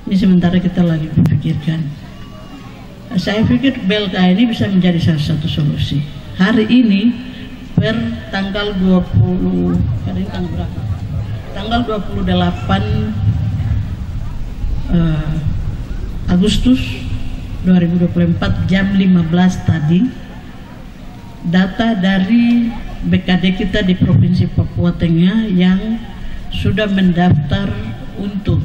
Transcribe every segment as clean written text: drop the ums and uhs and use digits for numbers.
Ini sementara kita lagi memikirkan. Saya pikir BLK ini bisa menjadi salah satu solusi. Hari ini per tanggal 20, hari ini tanggal berapa? Tanggal 28 Agustus 2024 jam 15 tadi, data dari BKD kita di Provinsi Papua Tengah yang sudah mendaftar untuk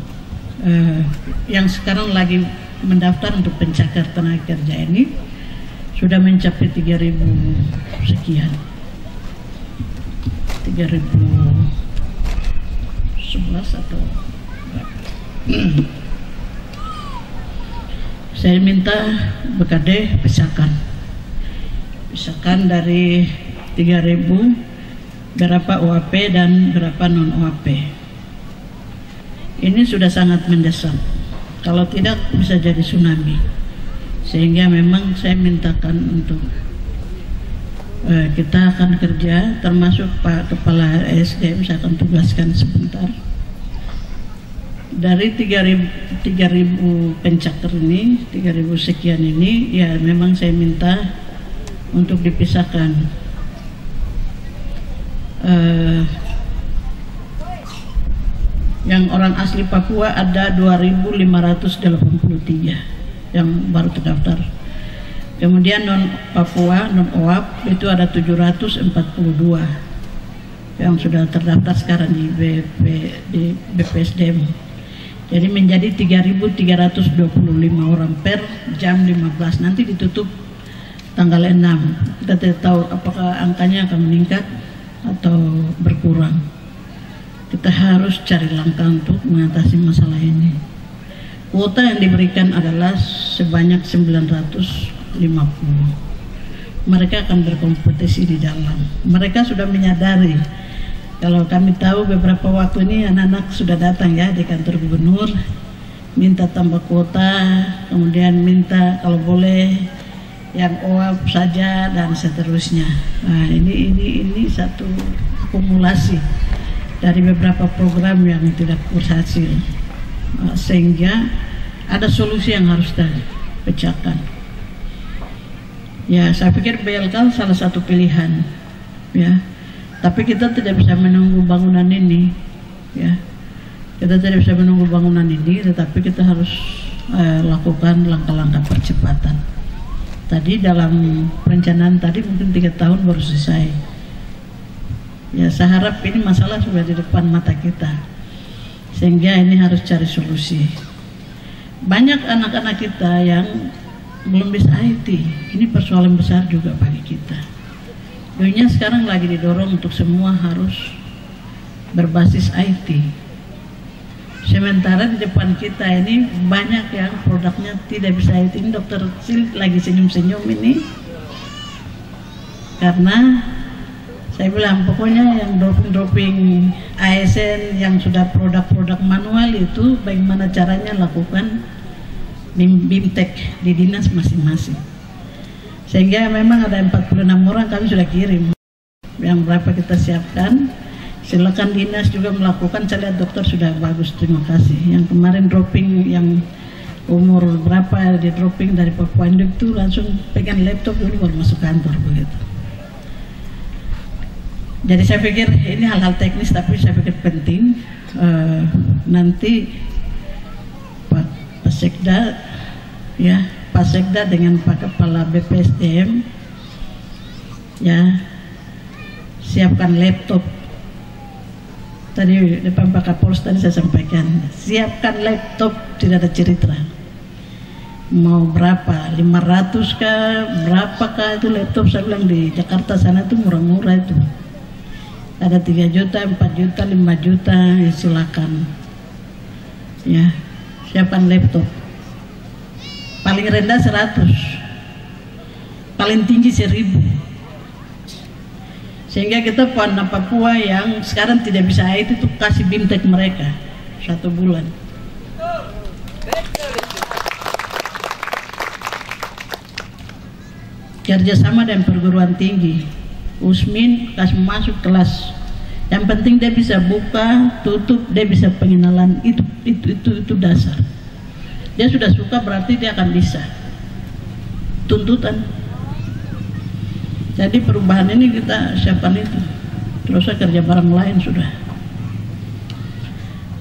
yang sekarang lagi mendaftar untuk pencakar tenaga kerja ini sudah mencapai 3.000 sekian, 3.011 atau saya minta BKD pisahkan dari 3.000 berapa OAP dan berapa non OAP. Ini sudah sangat mendesak, kalau tidak bisa jadi tsunami. Sehingga memang saya mintakan untuk kita akan kerja, termasuk Pak Kepala SDM saya akan tugaskan sebentar. Dari 3.000 pencakar ini, 3.000 sekian ini, ya memang saya minta untuk dipisahkan. Yang orang asli Papua ada 2.583 yang baru terdaftar. Kemudian non Papua, non OAP itu ada 742 yang sudah terdaftar sekarang di BPSDM. Jadi menjadi 3.325 orang per jam 15. Nanti ditutup tanggal 6. Kita tidak tahu apakah angkanya akan meningkat atau berkurang. Kita harus cari langkah untuk mengatasi masalah ini. Kuota yang diberikan adalah sebanyak 950. Mereka akan berkompetisi di dalam. Mereka sudah menyadari. Kalau kami tahu beberapa waktu ini anak-anak sudah datang ya di kantor gubernur, minta tambah kuota, kemudian minta kalau boleh yang OAP saja dan seterusnya. Nah, ini satu akumulasi dari beberapa program yang tidak berhasil, sehingga ada solusi yang harus dipecahkan. Ya, saya pikir BLK salah satu pilihan, ya. Tapi kita tidak bisa menunggu bangunan ini, ya. Kita tidak bisa menunggu bangunan ini, tetapi kita harus lakukan langkah-langkah percepatan. Tadi dalam perencanaan tadi mungkin 3 tahun baru selesai. Ya, saya harap ini masalah sudah di depan mata kita, sehingga ini harus cari solusi. Banyak anak-anak kita yang belum bisa IT, ini persoalan besar juga bagi kita. Dunia sekarang lagi didorong untuk semua harus berbasis IT. Sementara di depan kita ini banyak yang produknya tidak bisa IT. Ini Dokter Sil lagi senyum-senyum ini karena saya bilang pokoknya yang dropping ASN yang sudah produk-produk manual itu bagaimana caranya lakukan BIMTEK di dinas masing-masing. Sehingga memang ada 46 orang kami sudah kirim. Yang berapa kita siapkan, silakan dinas juga melakukan. Saya lihat dokter sudah bagus, terima kasih. Yang kemarin dropping yang umur berapa di dropping dari Papua Induk itu langsung pegang laptop dulu baru masuk kantor begitu. Jadi saya pikir ini hal-hal teknis tapi saya pikir penting. Nanti Pak Sekda, ya Pak Sekda dengan Pak Kepala BPSDM, ya siapkan laptop. Tadi depan Pak Kapolres tadi saya sampaikan, siapkan laptop, tidak ada cerita. Mau berapa? 500 kah? Berapakah itu laptop? Saya bilang di Jakarta sana itu murah-murah itu. Ada 3 juta, 4 juta, 5 juta, ya silakan. Ya, siapkan laptop. Paling rendah 100, paling tinggi 1000. Sehingga kita anak Papua yang sekarang tidak bisa IT itu kasih BIMTEK mereka 1 bulan. Kerjasama dengan perguruan tinggi, Usmin kasih masuk kelas. Yang penting dia bisa buka, tutup, dia bisa pengenalan, itu dasar. Dia sudah suka berarti dia akan bisa. Tuntutan. Jadi perubahan ini kita siapkan itu. Terus kerja bareng lain sudah.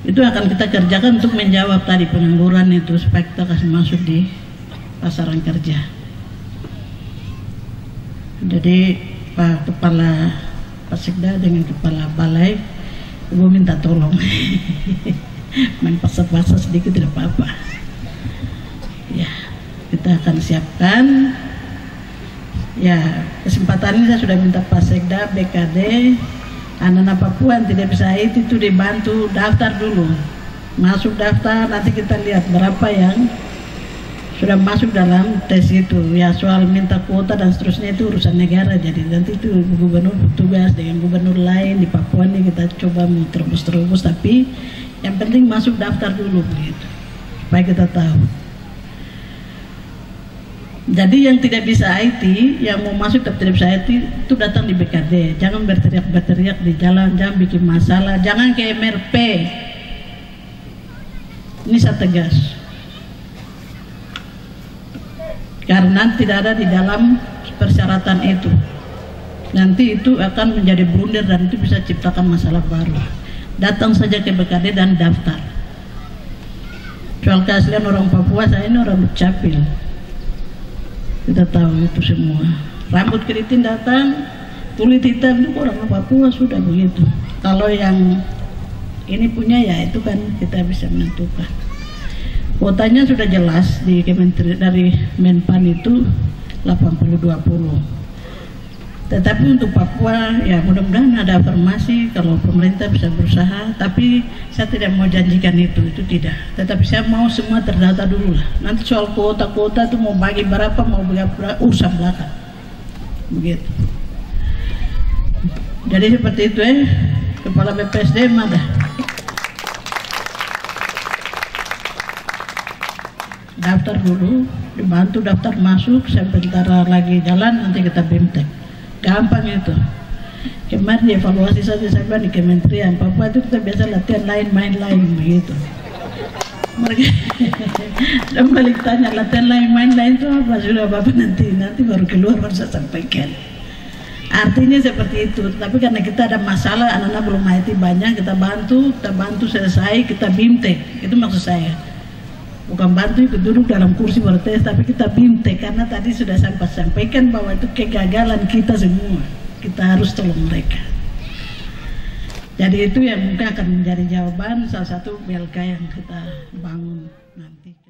Itu akan kita kerjakan untuk menjawab tadi pengangguran itu supaya kita kasih masuk di pasaran kerja. Jadi Pak Kepala Sekda dengan Kepala Balai, Ibu minta tolong main pasar-pasar sedikit tidak apa-apa. Ya, kita akan siapkan. Ya, kesempatan ini saya sudah minta Pak Sekda, BKD, anak-anak Papua yang tidak bisa IT itu dibantu daftar dulu. Masuk daftar, nanti kita lihat berapa yang sudah masuk dalam tes itu. Ya, soal minta kuota dan seterusnya itu urusan negara. Jadi nanti itu gubernur tugas dengan gubernur lain di Papua ini kita coba mau terus, tapi yang penting masuk daftar dulu begitu. Supaya kita tahu. Jadi yang tidak bisa IT, yang mau masuk tapi tidak bisa IT itu datang di BKD. Jangan berteriak-berteriak di jalan, jangan bikin masalah, jangan ke MRP. Ini saya tegas. Karena tidak ada di dalam persyaratan itu. Nanti itu akan menjadi blunder dan itu bisa ciptakan masalah baru. Datang saja ke BKD dan daftar. Soal keaslian orang Papua, saya ini orang Dukcapil. Kita tahu itu semua. Rambut keriting datang, kulit hitam itu orang Papua sudah begitu. Kalau yang ini punya ya itu kan kita bisa menentukan. Kuotanya sudah jelas di Kementerian dari Menpan itu 80-20. Tetapi untuk Papua ya mudah-mudahan ada afirmasi kalau pemerintah bisa berusaha, tapi saya tidak mau janjikan itu tidak. Tetapi saya mau semua terdata dulu lah. Nanti soal kuota itu mau bagi berapa, mau berapa, urusan belakang. Begitu. Jadi seperti itu Kepala BPSDM ada. Daftar dulu, dibantu daftar masuk, sebentar lagi jalan nanti kita BIMTEK. Gampang itu. Kemarin dievaluasi saja saya bilang di Kementerian Papua itu kita biasa latihan lain, main lain begitu. Mereka dan balik tanya latihan lain, main lain itu apa? Sudah Bapak nanti baru keluar baru saya sampaikan. Artinya seperti itu. Tapi karena kita ada masalah, anak-anak belum IT banyak, kita bantu selesai, kita BIMTEK. Itu maksud saya. Bukan bantu ikut duduk dalam kursi bertes, tapi kita BIMTEK karena tadi sudah sampaikan bahwa itu kegagalan kita semua. Kita harus tolong mereka. Jadi itu yang mungkin akan menjadi jawaban salah satu BLK yang kita bangun nanti.